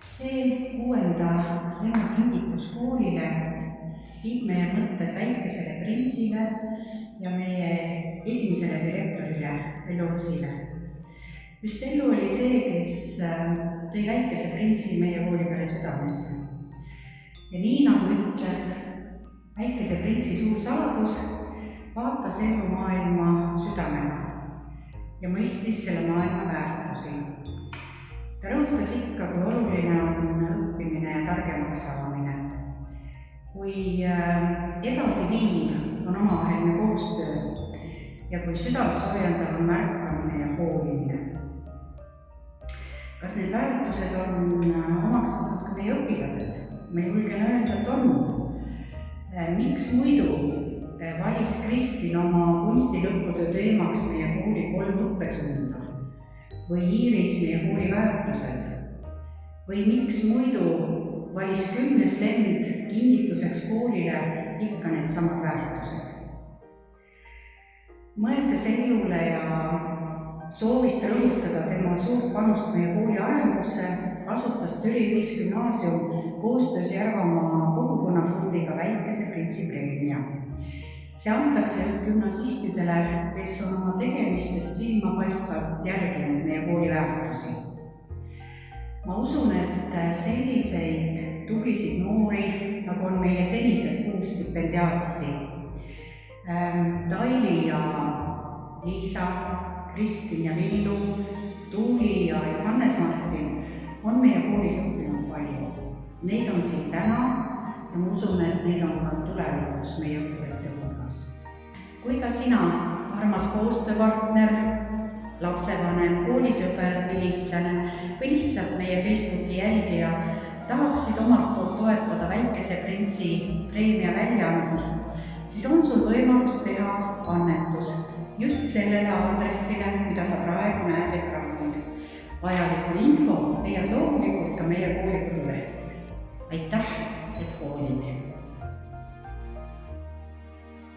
See 6. lennukingitus koolile viib meie mõtted väikesele printsile ja meie esimesele direktorile Ellu Rusile. Just Ellu oli see, kes tõi väikese printsi meie kooli peale südamesse. Ja nii nagu ütleb väikese printsi suur saladus, vaatas Ellu maailma südamega ja mõistis selle maailma väärtusi. Ta rõhutas ikka, kui oluline on õppimine ja targemaks saamine. Kui edasiviiv on omavaheline koostöö ja kui südant soojendav on märkamine ja hoolimine. Kas need väärtused on omaks võtnud ka meie õpilased? Ma julgen öelda, et on. Miks muidu valis Kristin oma kunstilõputöö teemaks meie kooli 3 õppesuunda? Või Iiris meie kooli väärtused? Või miks muidu valis 10. lend kingituseks koolile ikka need samad väärtused? Mõeldes Ellule ja soovist rõhutada tema suurt panust meie kooli arengusse, asutas Türi Ühisgümnaasium koostöös Järvamaa kogukonnafondiga väikese printsi preemia. See antakse gümnasistidele, kes on oma tegemistest silmapaistvalt järginud meie kooli väärtusi. Ma usun, et selliseid tublisid noori, nagu on meie senised 6 stipendiaati, Taili ja Liisa, Kristin ja Villu, Tuuli ja Johannes Martin, on meie koolis õppinud palju. Neid on siin täna ja ma usun, et neid on ka tulevikus meie õppurite hulgas. Kui ka sina, armas koostööpartner, lapsevanem, koolisõber, vilistlane või lihtsalt meie Facebooki jälgija, tahaksid omalt poolt toetada väikese printsi preemia väljaandmist, siis on sul võimalus teha annetus just sellele aadressile, mida sa praegu näed ekraanil. Vajalikku info leiad loomulikult ka meie kooli